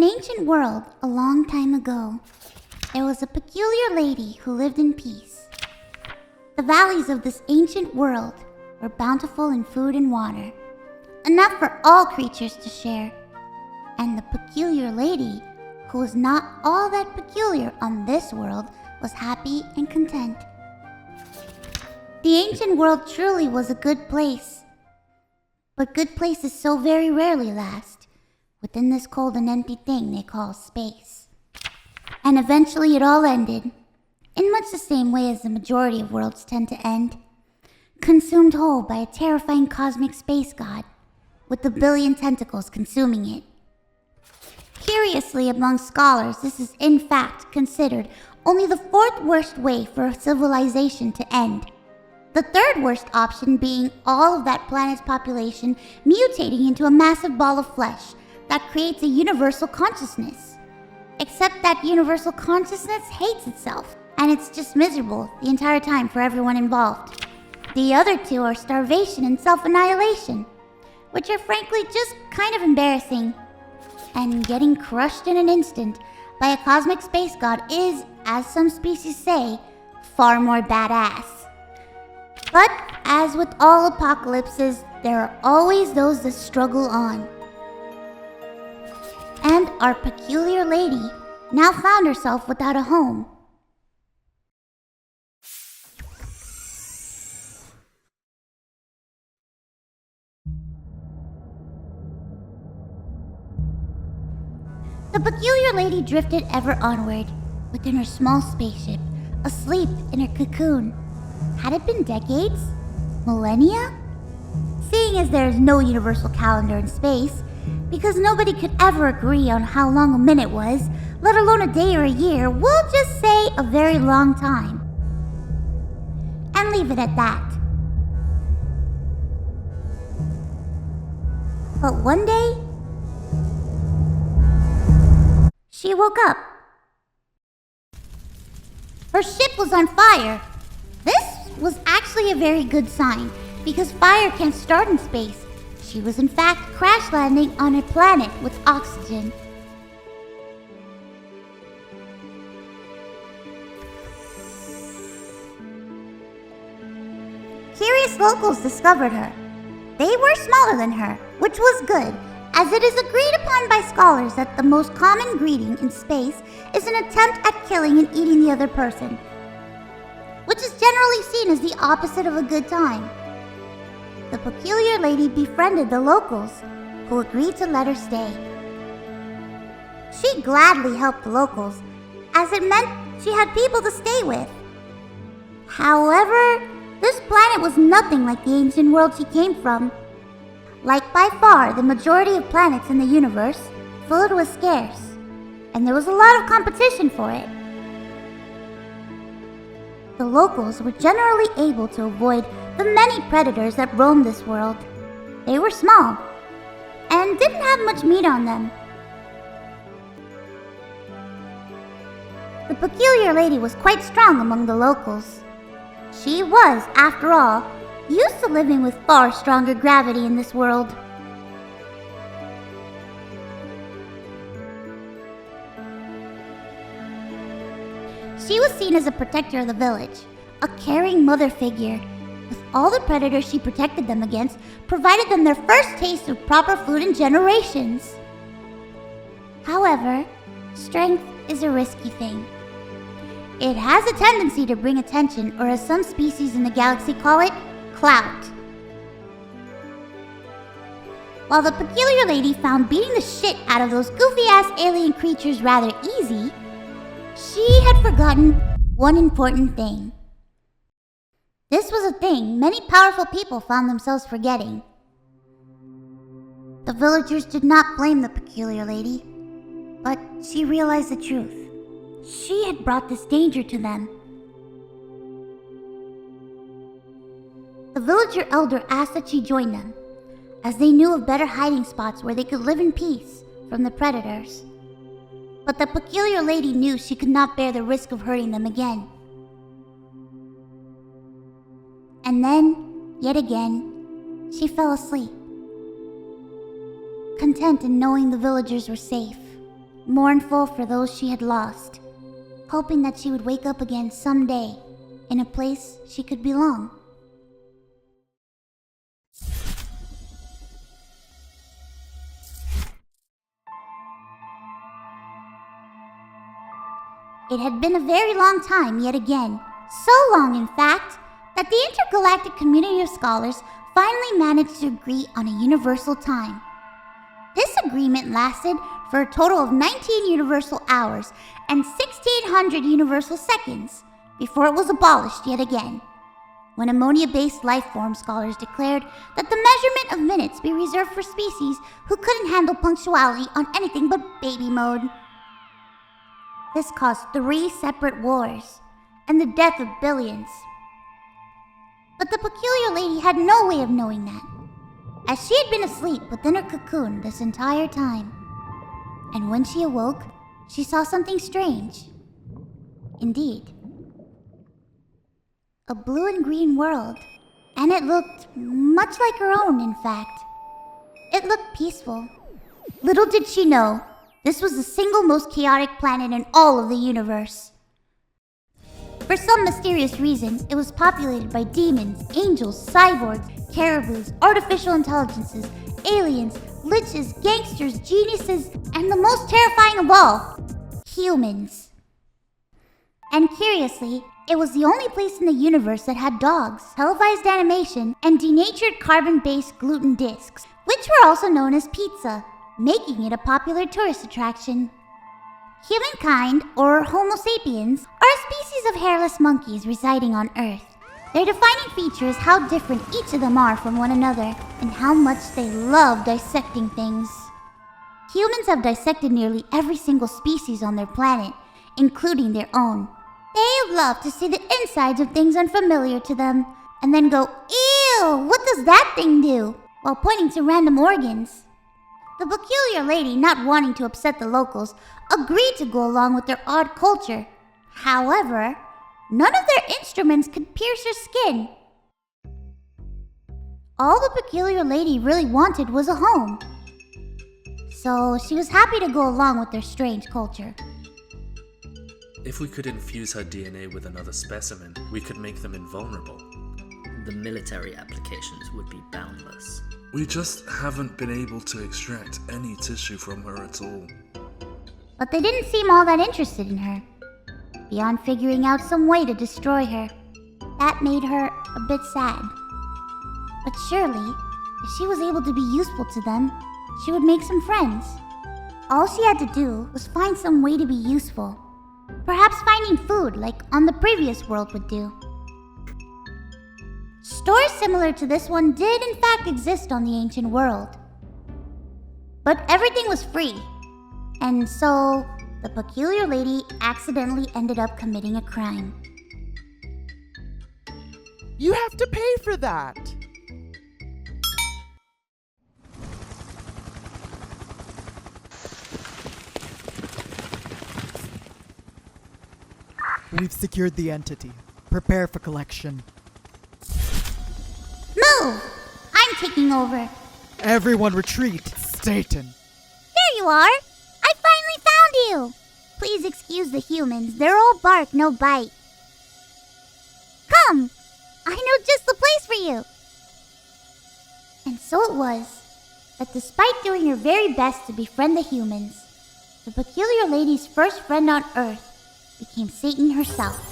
an ancient world, a long time ago, there was a peculiar lady who lived in peace. The valleys of this ancient world were bountiful in food and water, enough for all creatures to share. And the peculiar lady, who was not all that peculiar on this world, was happy and content. The ancient world truly was a good place. But good places so very rarely last within this cold and empty thing they call space. And eventually it all ended, in much the same way as the majority of worlds tend to end, consumed whole by a terrifying cosmic space god, with a billion tentacles consuming it. Curiously, among scholars, this is in fact considered only the fourth worst way for a civilization to end. The third worst option being all of that planet's population mutating into a massive ball of flesh that creates a universal consciousness. Except that universal consciousness hates itself, and it's just miserable the entire time for everyone involved. The other two are starvation and self-annihilation, which are frankly just kind of embarrassing. And getting crushed in an instant by a cosmic space god is, as some species say, far more badass. But as with all apocalypses, there are always those that struggle on. And our peculiar lady now found herself without a home. The peculiar lady drifted ever onward, within her small spaceship, asleep in her cocoon. Had it been decades? Millennia? Seeing as there is no universal calendar in space, because nobody could ever agree on how long a minute was, let alone a day or a year, we'll just say a very long time. And leave it at that. But one day, she woke up. Her ship was on fire. This was actually a very good sign, because fire can't start in space. She was in fact crash landing on a planet with oxygen. Curious locals discovered her. They were smaller than her, which was good, as it is agreed upon by scholars that the most common greeting in space is an attempt at killing and eating the other person, which is generally seen as the opposite of a good time. The peculiar lady befriended the locals, who agreed to let her stay. She gladly helped the locals, as it meant she had people to stay with. However, this planet was nothing like the ancient world she came from. Like by far the majority of planets in the universe, food was scarce, and there was a lot of competition for it. The locals were generally able to avoid the many predators that roamed this world. They were small, and didn't have much meat on them. The peculiar lady was quite strong among the locals. She was, after all, used to living with far stronger gravity in this world. She was seen as a protector of the village, a caring mother figure. With all the predators she protected them against, provided them their first taste of proper food in generations. However, strength is a risky thing. It has a tendency to bring attention, or as some species in the galaxy call it, clout. While the peculiar lady found beating the shit out of those goofy-ass alien creatures rather easy, she had forgotten one important thing. This was a thing many powerful people found themselves forgetting. The villagers did not blame the peculiar lady, but she realized the truth. She had brought this danger to them. The villager elder asked that she join them, as they knew of better hiding spots where they could live in peace from the predators. But the peculiar lady knew she could not bear the risk of hurting them again. And then, yet again, she fell asleep, content in knowing the villagers were safe. mournful for those she had lost, hoping that she would wake up again someday in a place she could belong. It had been a very long time yet again, so long in fact, that the intergalactic community of scholars finally managed to agree on a universal time. This agreement lasted for a total of 19 universal hours and 1,600 universal seconds before it was abolished yet again, when ammonia-based life form scholars declared that the measurement of minutes be reserved for species who couldn't handle punctuality on anything but baby mode. This caused 3 separate wars and the death of billions. But the peculiar lady had no way of knowing that, as she had been asleep within her cocoon this entire time. And when she awoke, she saw something strange. Indeed, a blue and green world, and it looked much like her own, in fact. It looked peaceful. Little did she know, this was the single most chaotic planet in all of the universe. For some mysterious reason, it was populated by demons, angels, cyborgs, caribous, artificial intelligences, aliens, liches, gangsters, geniuses, and the most terrifying of all, humans. And curiously, it was the only place in the universe that had dogs, televised animation, and denatured carbon-based gluten discs, which were also known as pizza, making it a popular tourist attraction. Humankind, or Homo sapiens, are a species of hairless monkeys residing on Earth. Their defining feature is how different each of them are from one another, and how much they love dissecting things. Humans have dissected nearly every single species on their planet, including their own. They love to see the insides of things unfamiliar to them, and then go, "Ew, what does that thing do?" while pointing to random organs. The peculiar lady, not wanting to upset the locals, agreed to go along with their odd culture. However, none of their instruments could pierce her skin. All the peculiar lady really wanted was a home. So she was happy to go along with their strange culture. If we could infuse her DNA with another specimen, we could make them invulnerable. The military applications would be boundless. We just haven't been able to extract any tissue from her at all. But they didn't seem all that interested in her, beyond figuring out some way to destroy her. That made her a bit sad. But surely, if she was able to be useful to them, she would make some friends. All she had to do was find some way to be useful. Perhaps finding food like on the previous world would do. Stores similar to this one did in fact exist on the ancient world. But everything was free, and so the peculiar lady accidentally ended up committing a crime. You have to pay for that! We've secured the entity. Prepare for collection. Move! I'm taking over. Everyone retreat! Staten! There you are! I finally found you! Please excuse the humans. They're all bark, no bite. Come! I know just the place for you! And so it was that despite doing her very best to befriend the humans, the peculiar lady's first friend on Earth became Satan herself.